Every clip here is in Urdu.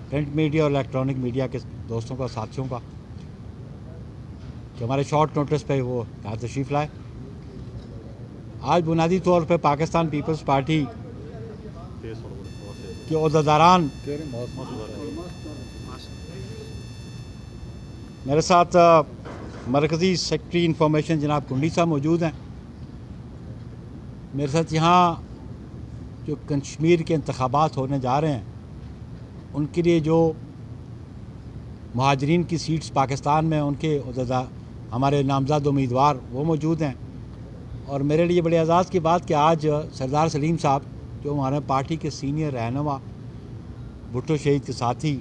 پرنٹ میڈیا اور الیکٹرانک میڈیا کے دوستوں کا، ساتھیوں کا کہ ہمارے شارٹ نوٹس پہ وہ یہاں تشریف لائے۔ آج بنیادی طور پہ پاکستان پیپلز پارٹی کے عہدیداران، میرے ساتھ مرکزی سیکرٹری انفارمیشن جناب کنڈی صاحب موجود ہیں، میرے ساتھ یہاں جو کشمیر کے انتخابات ہونے جا رہے ہیں ان کے لیے جو مہاجرین کی سیٹس پاکستان میں ان کے ہمارے نامزد امیدوار وہ موجود ہیں۔ اور میرے لیے بڑے اعزاز کی بات کہ آج سردار سلیم صاحب جو ہمارے پارٹی کے سینئر رہنما، بھٹو شہید کے ساتھی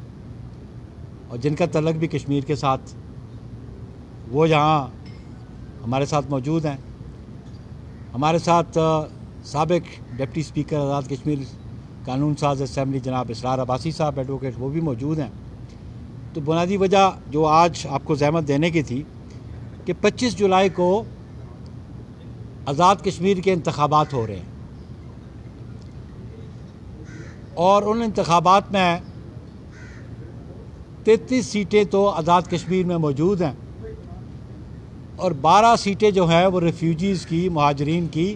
اور جن کا تعلق بھی کشمیر کے ساتھ، وہ یہاں ہمارے ساتھ موجود ہیں۔ ہمارے ساتھ سابق ڈپٹی اسپیکر آزاد کشمیر قانون ساز اسمبلی جناب اسرار عباسی صاحب ایڈوکیٹ، وہ بھی موجود ہیں۔ تو بنیادی وجہ جو آج آپ کو زحمت دینے کی تھی کہ 25 جولائی کو آزاد کشمیر کے انتخابات ہو رہے ہیں، اور ان انتخابات میں 33 سیٹیں تو آزاد کشمیر میں موجود ہیں اور 12 سیٹیں جو ہیں وہ ریفیوجیز کی، مہاجرین کی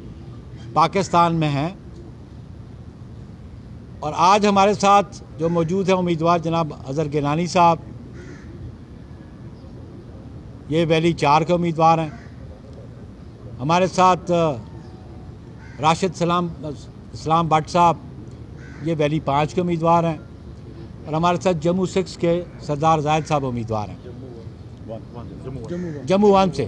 پاکستان میں ہیں۔ اور آج ہمارے ساتھ جو موجود ہیں امیدوار جناب اظہر گیلانی صاحب، یہ ویلی 4 کے امیدوار ہیں۔ ہمارے ساتھ راشد اسلام بٹ صاحب، یہ ویلی 5 کے امیدوار ہیں، اور ہمارے ساتھ جموں 6 کے سردار زاہد صاحب امیدوار ہیں، جموں 1 سے۔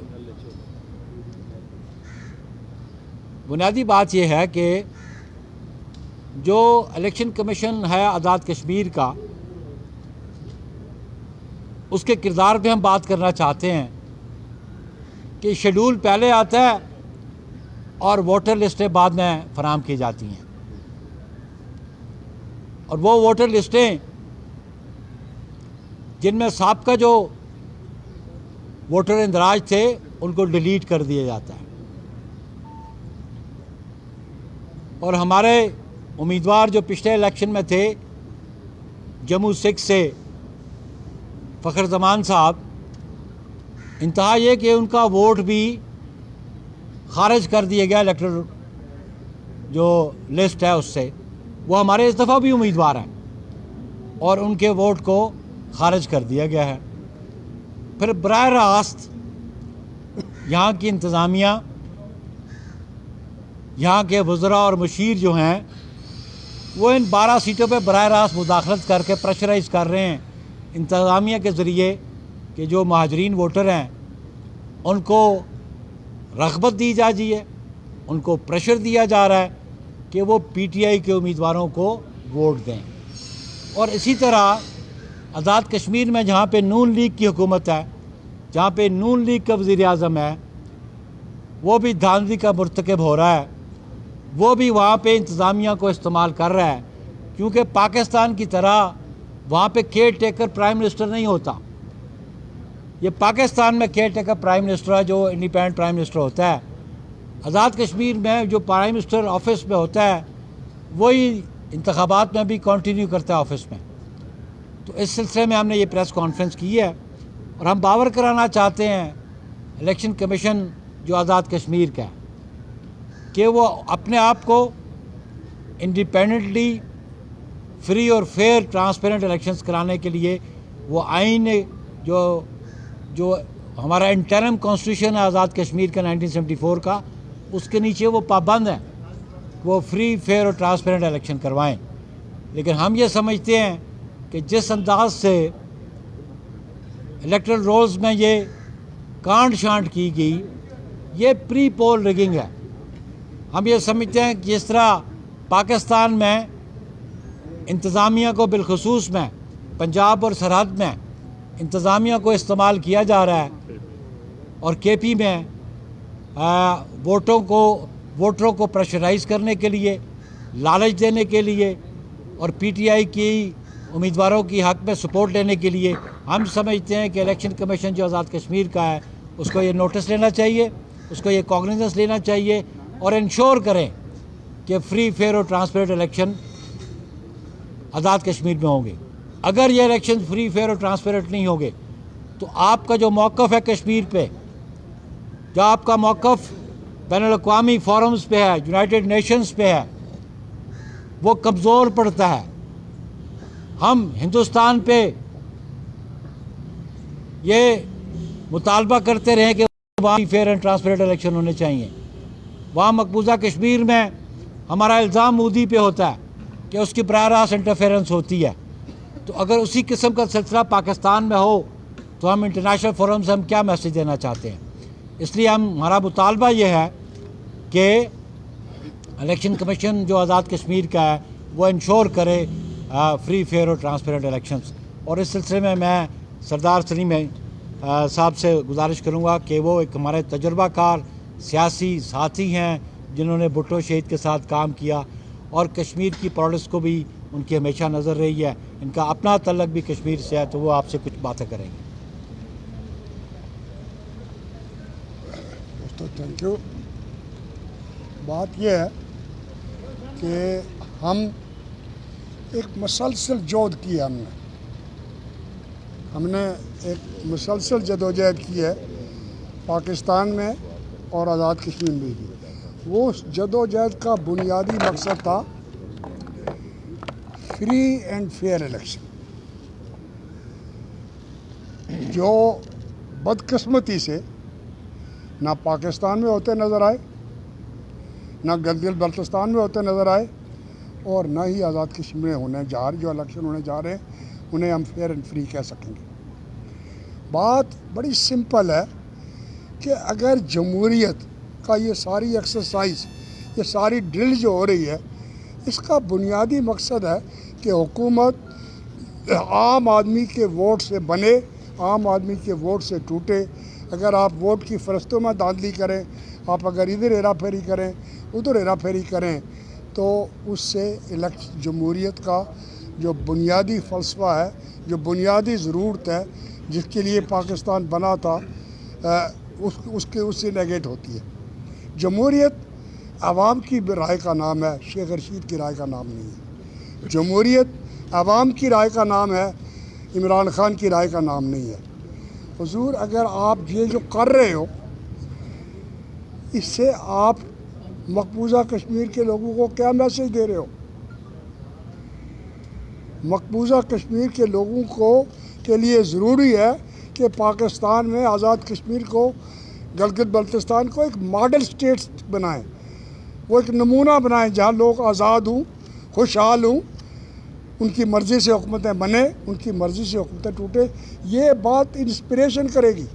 بنیادی بات یہ ہے کہ جو الیکشن کمیشن ہے آزاد کشمیر کا، اس کے کردار پہ ہم بات کرنا چاہتے ہیں کہ شیڈول پہلے آتا ہے اور ووٹر لسٹیں بعد میں فراہم کی جاتی ہیں، اور وہ ووٹر لسٹیں جن میں سابقہ جو ووٹر اندراج تھے ان کو ڈیلیٹ کر دیا جاتا ہے۔ اور ہمارے امیدوار جو پچھلے الیکشن میں تھے جموں 6 سے فخر زمان صاحب، انتہا یہ کہ ان کا ووٹ بھی خارج کر دیا گیا الیکٹرل جو لسٹ ہے اس سے، وہ ہمارے اس دفعہ بھی امیدوار ہیں اور ان کے ووٹ کو خارج کر دیا گیا ہے۔ پھر براہ راست یہاں کی انتظامیہ، یہاں کے وزراء اور مشیر جو ہیں وہ ان 12 سیٹوں پہ براہ راست مداخلت کر کے پریشرائز کر رہے ہیں انتظامیہ کے ذریعے کہ جو مہاجرین ووٹر ہیں ان کو رغبت دی جا رہی ہے، ان کو پریشر دیا جا رہا ہے کہ وہ پی ٹی آئی کے امیدواروں کو ووٹ دیں۔ اور اسی طرح آزاد کشمیر میں جہاں پہ نون لیگ کی حکومت ہے، جہاں پہ نون لیگ کا وزیر اعظم ہے، وہ بھی دھاندلی کا مرتکب ہو رہا ہے، وہ بھی وہاں پہ انتظامیہ کو استعمال کر رہا ہے، کیونکہ پاکستان کی طرح وہاں پہ کیئر ٹیکر پرائم منسٹر نہیں ہوتا۔ یہ پاکستان میں کیئر ٹیکر پرائم منسٹر ہے جو انڈیپینڈنٹ پرائم منسٹر ہوتا ہے۔ آزاد کشمیر میں جو پرائم منسٹر آفس میں ہوتا ہے وہی انتخابات میں بھی کنٹینیو کرتا ہے آفس میں۔ تو اس سلسلے میں ہم نے یہ پریس کانفرنس کی ہے، اور ہم باور کرانا چاہتے ہیں الیکشن کمیشن جو آزاد کشمیر کا ہے کہ وہ اپنے آپ کو انڈیپینڈنٹلی فری اور فیئر ٹرانسپیرنٹ الیکشنز کرانے کے لیے وہ آئین جو ہمارا انٹرم کانسٹیٹیوشن ہے آزاد کشمیر کا 1974 کا، اس کے نیچے وہ پابند ہیں، وہ فری فیئر اور ٹرانسپیرنٹ الیکشن کروائیں۔ لیکن ہم یہ سمجھتے ہیں کہ جس انداز سے الیکٹرل رولز میں یہ کانٹ شانٹ کی گئی، یہ پری پول ریگنگ ہے۔ ہم یہ سمجھتے ہیں کہ جس طرح پاکستان میں انتظامیہ کو، بالخصوص میں پنجاب اور سرحد میں انتظامیہ کو استعمال کیا جا رہا ہے، اور کے پی میں ووٹروں کو پریشرائز کرنے کے لیے، لالچ دینے کے لیے، اور پی ٹی آئی کی امیدواروں کی حق میں سپورٹ لینے کے لیے، ہم سمجھتے ہیں کہ الیکشن کمیشن جو آزاد کشمیر کا ہے اس کو یہ نوٹس لینا چاہیے، اس کو یہ کاگنیزنس لینا چاہیے، اور انشور کریں کہ فری فیئر اور ٹرانسپیرنٹ الیکشن آزاد کشمیر میں ہوں گے۔ اگر یہ الیکشن فری فیئر اور ٹرانسپیرنٹ نہیں ہوں گے تو آپ کا جو موقف ہے کشمیر پہ، جو آپ کا موقف بین الاقوامی فورمز پہ ہے، یونائٹڈ نیشنز پہ ہے، وہ کمزور پڑتا ہے۔ ہم ہندوستان پہ یہ مطالبہ کرتے رہے کہ وہاں فیئر اینڈ ٹرانسپیرنٹ الیکشن ہونے چاہیے، وہاں مقبوضہ کشمیر میں ہمارا الزام مودی پہ ہوتا ہے کہ اس کی براہ راست انٹرفیرنس ہوتی ہے، تو اگر اسی قسم کا سلسلہ پاکستان میں ہو تو ہم انٹرنیشنل فورم سے ہم کیا میسیج دینا چاہتے ہیں؟ اس لیے ہمارا مطالبہ یہ ہے کہ الیکشن کمیشن جو آزاد کشمیر کا ہے وہ انشور کرے فری فیئر اور ٹرانسپیرنٹ الیکشنز، اور اس سلسلے میں سردار سلیم صاحب سے گزارش کروں گا کہ وہ ایک ہمارے تجربہ کار سیاسی ساتھی ہیں جنہوں نے بھٹو شہید کے ساتھ کام کیا، اور کشمیر کی پالیٹکس کو بھی ان کی ہمیشہ نظر رہی ہے، ان کا اپنا تعلق بھی کشمیر سے ہے، تو وہ آپ سے کچھ باتیں کریں گے۔ Thank you. بات یہ ہے کہ ہم ایک مسلسل جہد کی ہے، ہم نے ایک مسلسل جدوجہد کی ہے پاکستان میں اور آزاد کشمیر میں بھی۔ وہ جدوجہد کا بنیادی مقصد تھا فری اینڈ فیئر الیکشن، جو بدقسمتی سے نہ پاکستان میں ہوتے نظر آئے، نہ گلگت بلتستان میں ہوتے نظر آئے، اور نہ ہی آزاد کشمیر میں ہونے جا رہے جو الیکشن ہونے جا رہے ہیں انہیں ہم فیئر اینڈ فری کہہ سکیں گے۔ بات بڑی سمپل ہے کہ اگر جمہوریت کا یہ ساری ایکسرسائز، یہ ساری ڈرل جو ہو رہی ہے، اس کا بنیادی مقصد ہے کہ حکومت عام آدمی کے ووٹ سے بنے، عام آدمی کے ووٹ سے ٹوٹے۔ اگر آپ ووٹ کی فرستوں میں دھاندلی کریں، آپ اگر ادھر ہیرا پھیری کریں، ادھر ہیرا پھیری کریں، تو اس سے جمہوریت کا جو بنیادی فلسفہ ہے، جو بنیادی ضرورت ہے جس کے لیے پاکستان بنا تھا، اس سے نیگیٹ ہوتی ہے۔ جمہوریت عوام کی رائے کا نام ہے، شیخ رشید کی رائے کا نام نہیں ہے۔ جمہوریت عوام کی رائے کا نام ہے، عمران خان کی رائے کا نام نہیں ہے۔ حضور، اگر آپ یہ جو کر رہے ہو، اس سے آپ مقبوضہ کشمیر کے لوگوں کو کیا میسیج دے رہے ہو؟ مقبوضہ کشمیر کے لوگوں کے لیے ضروری ہے کہ پاکستان میں آزاد کشمیر کو، گلگت بلتستان کو ایک ماڈل سٹیٹ بنائیں، وہ ایک نمونہ بنائیں جہاں لوگ آزاد ہوں، خوشحال ہوں، ان کی مرضی سے حکومتیں بنیں، ان کی مرضی سے حکومتیں ٹوٹیں۔ یہ بات انسپریشن کرے گی،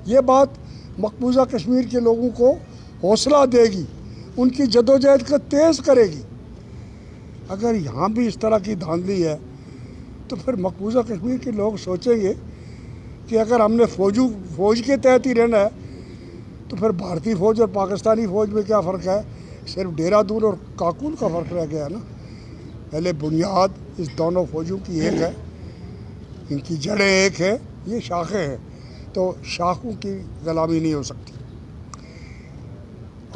یہ بات مقبوضہ کشمیر کے لوگوں کو حوصلہ دے گی، ان کی جدوجہد کو تیز کرے گی۔ اگر یہاں بھی اس طرح کی دھاندلی ہے تو پھر مقبوضہ کشمیر کے لوگ سوچیں گے کہ اگر ہم نے فوج کے تحت ہی رہنا ہے تو پھر بھارتی فوج اور پاکستانی فوج میں کیا فرق ہے؟ صرف دہرادون اور کاکول کا فرق رہ گیا نا۔ پہلے بنیاد اس دونوں فوجوں کی ایک ہے، ان کی جڑیں ایک ہے، یہ شاخیں ہیں، تو شاخوں کی غلامی نہیں ہو سکتی۔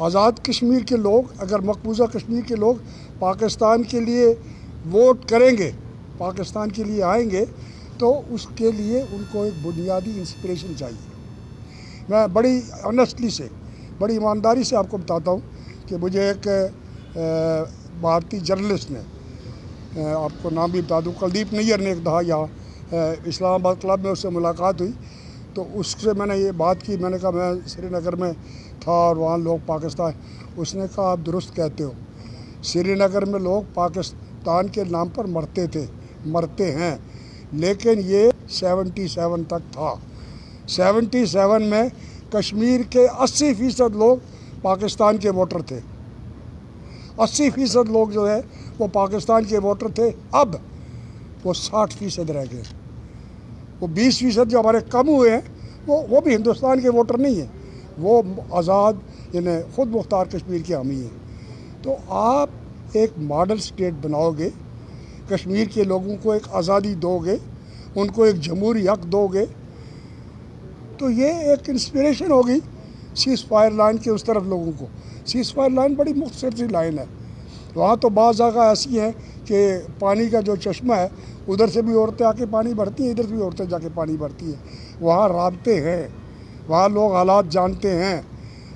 آزاد کشمیر کے لوگ، اگر مقبوضہ کشمیر کے لوگ پاکستان کے لیے ووٹ کریں گے، پاکستان کے لیے آئیں گے، تو اس کے لیے ان کو ایک بنیادی انسپریشن چاہیے۔ میں بڑی آنیسٹلی سے، بڑی ایمانداری سے آپ کو بتاتا ہوں کہ مجھے ایک بھارتی جرنلسٹ نے، آپ کو نام بھی بتا دوں، کلدیپ نیر نے ایک دفعہ یہاں اسلام آباد کلب میں اس سے ملاقات ہوئی، تو اس سے میں نے یہ بات کی، میں نے کہا میں سری نگر میں تھا اور وہاں لوگ پاکستان، اس نے کہا آپ درست کہتے ہو، سری نگر میں لوگ پاکستان کے نام پر مرتے تھے، مرتے ہیں، لیکن یہ 77 تک تھا۔ 77 میں کشمیر کے 80% لوگ پاکستان کے ووٹر تھے، 80% لوگ جو ہے وہ پاکستان کے ووٹر تھے، اب وہ 60% رہ گئے۔ وہ 20% جو ہمارے کم ہوئے ہیں وہ بھی ہندوستان کے ووٹر نہیں ہیں، وہ آزاد یعنی خود مختار کشمیر کے حامی ہیں۔ تو آپ ایک ماڈل سٹیٹ بناؤ گے، کشمیر کے لوگوں کو ایک آزادی دو گے، ان کو ایک جمہوری حق دو گے، تو یہ ایک انسپریشن ہوگی سیز فائر لائن کے اس طرف لوگوں کو۔ سیز فائر لائن بڑی مختصر سی لائن ہے، وہاں تو بعض جگہ ایسی ہیں کہ پانی کا جو چشمہ ہے ادھر سے بھی عورتیں آ کے پانی بھرتی ہیں, ادھر سے بھی عورتیں جا کے پانی بھرتی ہیں. وہاں رابطے ہیں, وہاں لوگ حالات جانتے ہیں,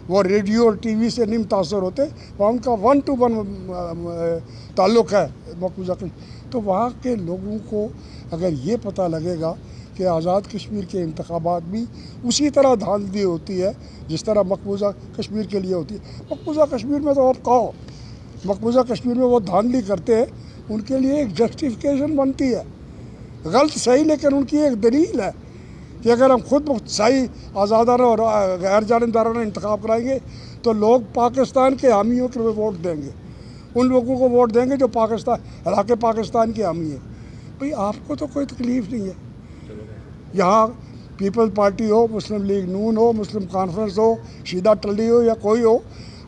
وہ ریڈیو اور ٹی وی سے نہیں متاثر ہوتے, وہاں ان کا 1 to 1 تعلق ہے مقبوضہ کشمیر. تو وہاں کے لوگوں کو اگر یہ پتہ لگے گا کہ آزاد کشمیر کے انتخابات بھی اسی طرح دھاندلی ہوتی ہے جس طرح مقبوضہ کشمیر کے لیے ہوتی ہے. مقبوضہ کشمیر میں تو آپ کہو, مقبوضہ کشمیر میں وہ دھاندلی کرتے ہیں, ان کے لیے ایک جسٹیفیکیشن بنتی ہے, غلط صحیح, لیکن ان کی ایک دلیل ہے کہ اگر ہم خود صحیح آزادانہ اور غیر جانبدارانہ انتخاب کرائیں گے تو لوگ پاکستان کے حامیوں کے ووٹ دیں گے, ان لوگوں کو ووٹ دیں گے جو علاقے پاکستان کے حامی ہیں. بھئی آپ کو تو کوئی تکلیف نہیں ہے, یہاں پیپل پارٹی ہو, مسلم لیگ نون ہو, مسلم کانفرنس ہو, شیدہ ٹلی ہو یا کوئی ہو,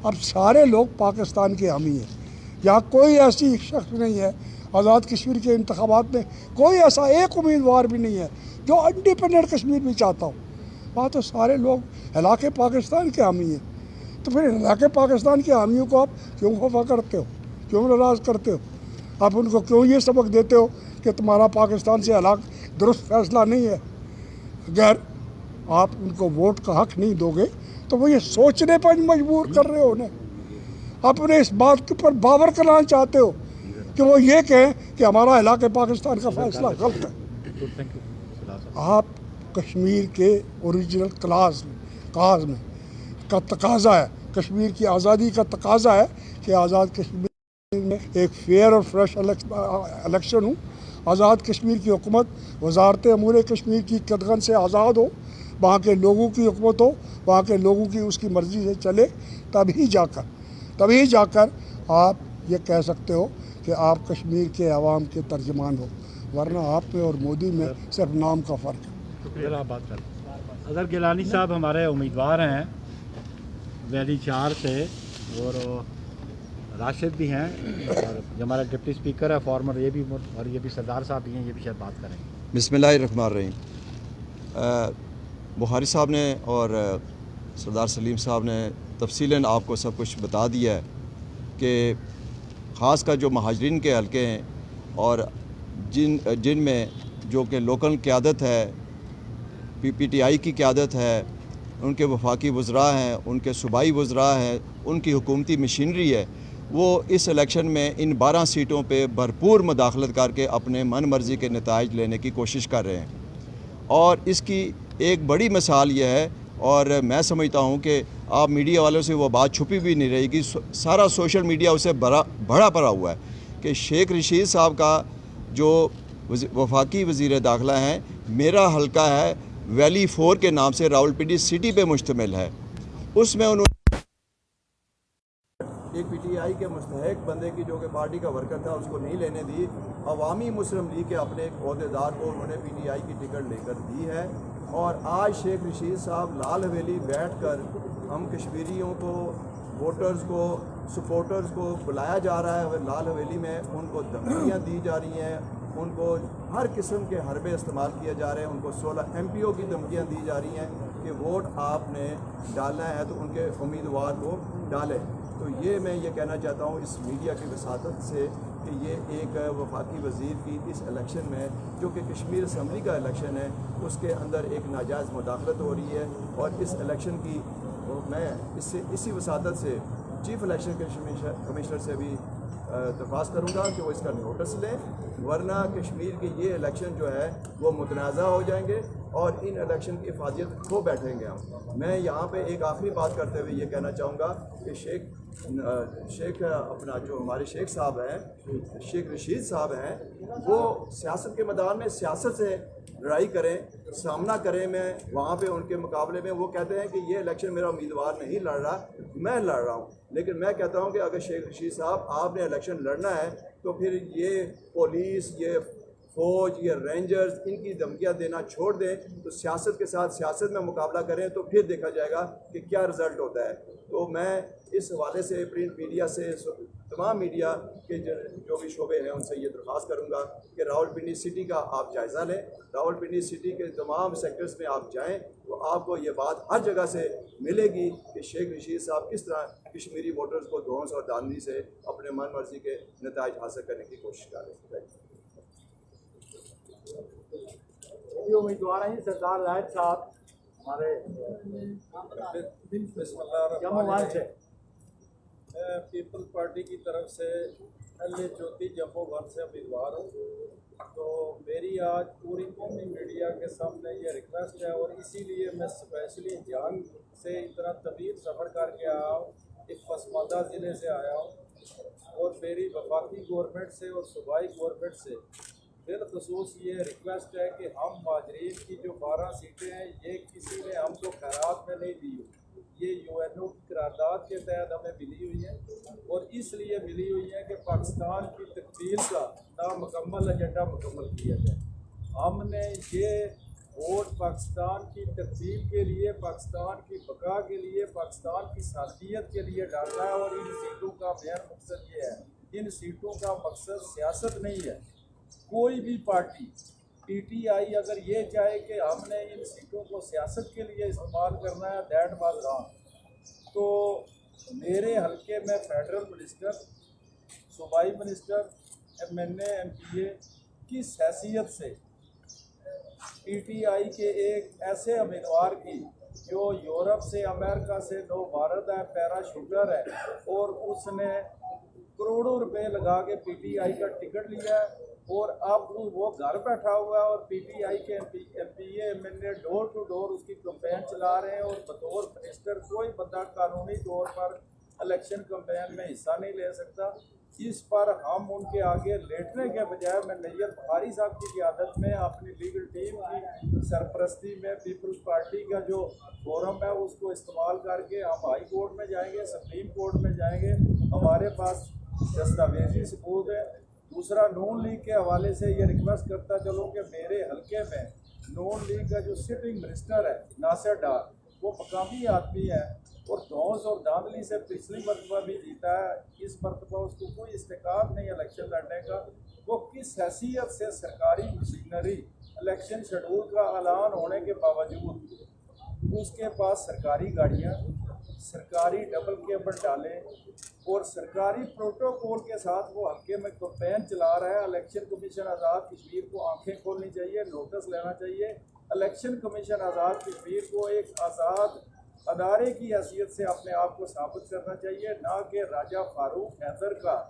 اب سارے لوگ پاکستان کے حامی ہیں. یہاں کوئی ایسی شخص نہیں ہے آزاد کشمیر کے انتخابات میں, کوئی ایسا ایک امیدوار بھی نہیں ہے جو انڈیپینڈنٹ کشمیر بھی چاہتا ہو. وہاں تو سارے لوگ علاقے پاکستان کے حامی ہیں. تو پھر علاقے پاکستان کے حامیوں کو آپ کیوں خفا کرتے ہو, کیوں ناراض کرتے ہو, آپ ان کو کیوں یہ سبق دیتے ہو کہ تمہارا پاکستان سے درست فیصلہ نہیں ہے. اگر آپ ان کو ووٹ کا حق نہیں دو گے تو وہ یہ سوچنے پر مجبور کر رہے ہو انہیں. آپ انہیں اس بات کے اوپر باور کرانا چاہتے ہو کہ وہ یہ کہیں کہ ہمارا علاقے پاکستان کا فیصلہ غلط ہے. آپ کشمیر کے اوریجنل کاز میں کا تقاضا ہے, کشمیر کی آزادی کا تقاضا ہے کہ آزاد کشمیر میں ایک فیئر اور فریش الیکشن ہوں, آزاد کشمیر کی حکومت وزارت امور کشمیر کی قدغن سے آزاد ہو, وہاں کے لوگوں کی حکومت ہو, وہاں کے لوگوں کی اس کی مرضی سے چلے, تبھی جا کر آپ یہ کہہ سکتے ہو کہ آپ کشمیر کے عوام کے ترجمان ہو, ورنہ آپ میں اور مودی میں صرف نام کا فرق ہے. آپ بات کریں. اظہر گیلانی صاحب ہمارے امیدوار ہیں ویلی 4 سے, اور راشد بھی ہیں, اور جو ہمارا ڈپٹی اسپیکر ہے فارمر یہ بھی, اور یہ بھی سردار صاحب بھی ہیں, یہ بھی شاید بات کریں. بسم اللہ الرحمن الرحیم. بخاری صاحب نے اور سردار سلیم صاحب نے تفصیلاً آپ کو سب کچھ بتا دیا ہے کہ خاص کر جو مہاجرین کے حلقے ہیں اور جن میں جو کہ لوکل قیادت ہے, پی ٹی آئی کی قیادت ہے, ان کے وفاقی وزراء ہیں, ان کے صوبائی وزراء ہیں, ان کی حکومتی مشینری ہے, وہ اس الیکشن میں ان 12 سیٹوں پہ بھرپور مداخلت کر کے اپنے من مرضی کے نتائج لینے کی کوشش کر رہے ہیں. اور اس کی ایک بڑی مثال یہ ہے, اور میں سمجھتا ہوں کہ آپ میڈیا والوں سے وہ بات چھپی بھی نہیں رہے گی, سارا سوشل میڈیا اسے بڑا پڑا ہوا ہے کہ شیخ رشید صاحب کا جو وفاقی وزیر داخلہ ہیں, میرا حلقہ ہے ویلی 4 کے نام سے راولپنڈی سٹی پہ مشتمل ہے, اس میں انہوں ایک پی ٹی آئی کے مستحق بندے کی جو کہ پارٹی کا ورکر تھا اس کو نہیں لینے دی. عوامی مسلم لیگ کے اپنے ایک عہدیدار کو انہوں نے پی ٹی آئی کی ٹکٹ لے کر دی ہے, اور آج شیخ رشید صاحب لال حویلی بیٹھ کر ہم کشمیریوں کو, ووٹرز کو, سپورٹرز کو بلایا جا رہا ہے لال حویلی میں, ان کو دھمکیاں دی جا رہی ہیں, ان کو ہر قسم کے حربے استعمال کیے جا رہے ہیں, ان کو 16 MP کی دھمکیاں دی جا رہی ہیں کہ ووٹ آپ نے ڈالنا ہے تو ان کے امیدوار کو ڈالیں. تو یہ میں یہ کہنا چاہتا ہوں اس میڈیا کی وساطت سے کہ یہ ایک وفاقی وزیر کی اس الیکشن میں, جو کہ کشمیر اسمبلی کا الیکشن ہے, اس کے اندر ایک ناجائز مداخلت ہو رہی ہے. اور اس الیکشن کی میں اسی وساطت سے چیف الیکشن کمشنر سے بھی درخواست کروں گا کہ وہ اس کا نوٹس لیں, ورنہ کشمیر کے یہ الیکشن جو ہے وہ متنازع ہو جائیں گے اور ان الیکشن کی افادیت کھو بیٹھیں گے ہم. میں یہاں پہ ایک آخری بات کرتے ہوئے یہ کہنا چاہوں گا کہ شیخ اپنا جو ہمارے شیخ صاحب ہیں, شیخ رشید صاحب ہیں, وہ سیاست کے میدان میں سیاست سے لڑائی کریں, سامنا کریں. میں وہاں پہ ان کے مقابلے میں وہ کہتے ہیں کہ یہ الیکشن میرا امیدوار نہیں لڑ رہا, میں لڑ رہا ہوں. لیکن میں کہتا ہوں کہ اگر شیخ رشید صاحب آپ نے الیکشن لڑنا ہے تو پھر یہ پولیس, یہ فوج یا رینجرز ان کی دھمکیاں دینا چھوڑ دیں تو سیاست کے ساتھ سیاست میں مقابلہ کریں تو پھر دیکھا جائے گا کہ کیا رزلٹ ہوتا ہے. تو میں اس حوالے سے پرنٹ میڈیا سے تمام میڈیا کے جو بھی شعبے ہیں ان سے یہ درخواست کروں گا کہ راولپنڈی سٹی کا آپ جائزہ لیں. راولپنڈی سٹی کے تمام سیکٹرز میں آپ جائیں تو آپ کو یہ بات ہر جگہ سے ملے گی کہ شیخ رشید صاحب کس طرح کشمیری ووٹرز کو دھونس اور دھاندلی سے اپنے من مرضی کے نتائج حاصل کرنے کی کوشش کر رہے ہیں. یہ امیدوار ہیں سردار زاہد صاحب ہمارے میں پیپلز پارٹی کی طرف سے جوتی جموں ون سے امیدوار ہوں. تو میری آج پوری قومی میڈیا کے سامنے یہ ریکویسٹ ہے اور اسی لیے میں اسپیشلی جان سے اتنا طویل سفر کر کے آیا ہوں. ایک پسماندہ ضلع سے آیا ہوں اور میری وفاقی گورنمنٹ سے اور صوبائی گورنمنٹ سے بالخصوص یہ ریکویسٹ ہے کہ ہم مہاجرین کی جو 12 سیٹیں ہیں یہ کسی نے ہم کو خیرات میں نہیں دی ہوئی. یہ UNO کی قرارداد کے تحت ہمیں ملی ہوئی ہیں اور اس لیے ملی ہوئی ہیں کہ پاکستان کی تکمیل کا نامکمل ایجنڈا مکمل کیا جائے. ہم نے یہ ووٹ پاکستان کی تکمیل کے لیے، پاکستان کی بقا کے لیے، پاکستان کی صالحیت کے لیے ڈالنا ہے اور ان سیٹوں کا مین مقصد یہ ہے. ان سیٹوں کا مقصد سیاست نہیں ہے. کوئی بھی پارٹی PTI اگر یہ چاہے کہ ہم نے ان سیٹوں کو سیاست کے لیے استعمال کرنا ہے دیٹ واز رانگ. تو میرے حلقے میں فیڈرل منسٹر، صوبائی منسٹر، MNA MPA کس حیثیت سے PTI کے ایک ایسے امیدوار کی جو یورپ سے، امریکہ سے نو بھارت ہے، پیرا شوگر ہے اور اس نے کروڑوں روپے لگا کے PTI کا ٹکٹ لیا ہے اور اب وہ گھر بیٹھا ہوا ہے اور PTI کے MPA MNA door to door اس کی کمپین چلا رہے ہیں اور بطور منسٹر کوئی بندہ قانونی طور پر الیکشن کمپین میں حصہ نہیں لے سکتا. اس پر ہم ان کے آگے لیٹنے کے بجائے میں نیت بخاری صاحب کی قیادت میں اپنی لیگل ٹیم کی سرپرستی میں پیپلز پارٹی کا جو فورم ہے اس کو استعمال کر کے ہم ہائی کورٹ میں جائیں گے، سپریم کورٹ میں جائیں گے. ہمارے پاس دستاویزی ثبوت ہے. دوسرا، نون لیگ کے حوالے سے یہ ریکویسٹ کرتا چلوں کہ میرے حلقے میں نون لیگ کا جو سٹنگ منسٹر ہے ناصر ڈار، وہ مقامی آدمی ہے اور دھونس اور دھاندلی سے پچھلی مرتبہ بھی جیتا ہے. اس مرتبہ اس کو کوئی استحقاق نہیں الیکشن لڑنے کا. وہ کس حیثیت سے سرکاری مشینری الیکشن شیڈول کا اعلان ہونے کے باوجود اس کے پاس سرکاری گاڑیاں، سرکاری ڈبل کیبل ڈالیں اور سرکاری پروٹوکول کے ساتھ وہ حلقے میں کمپین چلا رہا ہے. الیکشن کمیشن آزاد کشمیر کو آنکھیں کھولنی چاہیے، نوٹس لینا چاہیے. الیکشن کمیشن آزاد کشمیر کو ایک آزاد ادارے کی حیثیت سے اپنے آپ کو ثابت کرنا چاہیے، نہ کہ راجہ فاروق حیدر کا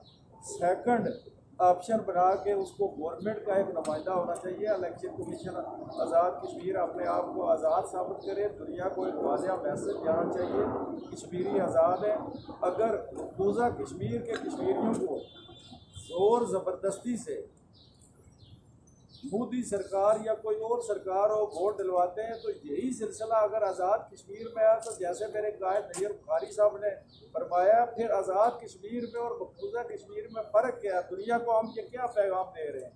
سیکنڈ آپشن بنا کے اس کو گورنمنٹ کا ایک نمائندہ ہونا چاہیے. الیکشن کمیشن آزاد کشمیر اپنے آپ کو آزاد ثابت کرے. دنیا کو ایک واضح میسج جانا چاہیے کشمیری آزاد ہے. اگر مقبوضہ کشمیر کے کشمیریوں کو زور زبردستی سے مودی سرکار یا کوئی اور سرکار ہو ووٹ دلواتے ہیں تو یہی سلسلہ اگر آزاد کشمیر میں ہے تو جیسے میرے قائد نیر بخاری صاحب نے فرمایا، پھر آزاد کشمیر میں اور مقبوضہ کشمیر میں فرق کیا ہے؟ دنیا کو ہم یہ کیا پیغام دے رہے ہیں؟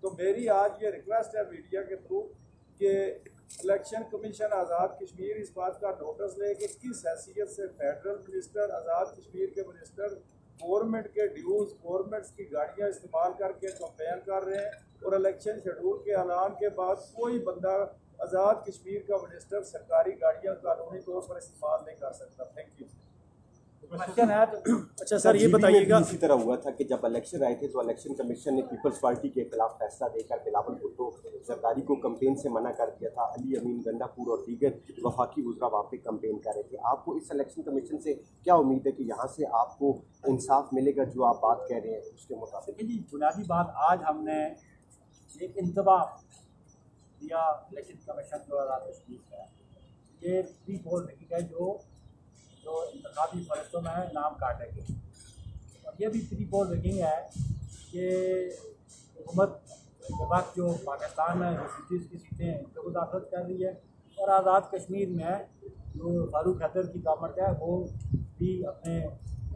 تو میری آج یہ ریکویسٹ ہے میڈیا کے تھرو کہ الیکشن کمیشن آزاد کشمیر اس بات کا نوٹس لے کہ کس حیثیت سے فیڈرل منسٹر، آزاد کشمیر کے منسٹر گورنمنٹ کے ڈیوز، گورنمنٹس کی گاڑیاں استعمال کر کے کمپین کر رہے ہیں اور الیکشن شیڈول کے اعلان کے بعد کوئی بندہ آزاد کشمیر کا منسٹر سرکاری گاڑیاں قانونی طور پر استعمال نہیں کر سکتا. Thank you. اچھا سر یہ بتائیے گا، اسی طرح ہوا تھا کہ جب الیکشن آئے تھے تو الیکشن کمیشن نے پیپلز پارٹی کے خلاف فیصلہ دے کر بلاول بھٹو زرداری کو کمپین سے منع کر دیا تھا. علی امین گنڈا پور اور دیگر وفاقی وزراء وہاں پہ کمپین کر رہے تھے. آپ کو اس الیکشن کمیشن سے کیا امید ہے کہ یہاں سے آپ کو انصاف ملے گا جو آپ بات کہہ رہے ہیں اس کے مطابق؟ جی بنیادی بات، آج ہم نے ایک انتباہ دیا الیکشن کمیشن جو آزاد کشمیر ہے، یہ پری پول میٹنگ ہے جو انتخابی فہرستوں میں نام کاٹے گئے. اور یہ بھی پری پول میٹنگ ہے کہ حکومت کے وقت جو پاکستان میں ریفیوجیز کی سیٹیں ہیں ان کو مداخلت کر رہی ہے اور آزاد کشمیر میں جو فاروق حیدر کی گورنمنٹ ہے وہ بھی اپنے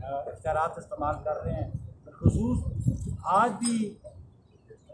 اختیارات استعمال کر رہے ہیں. بالخصوص آج بھی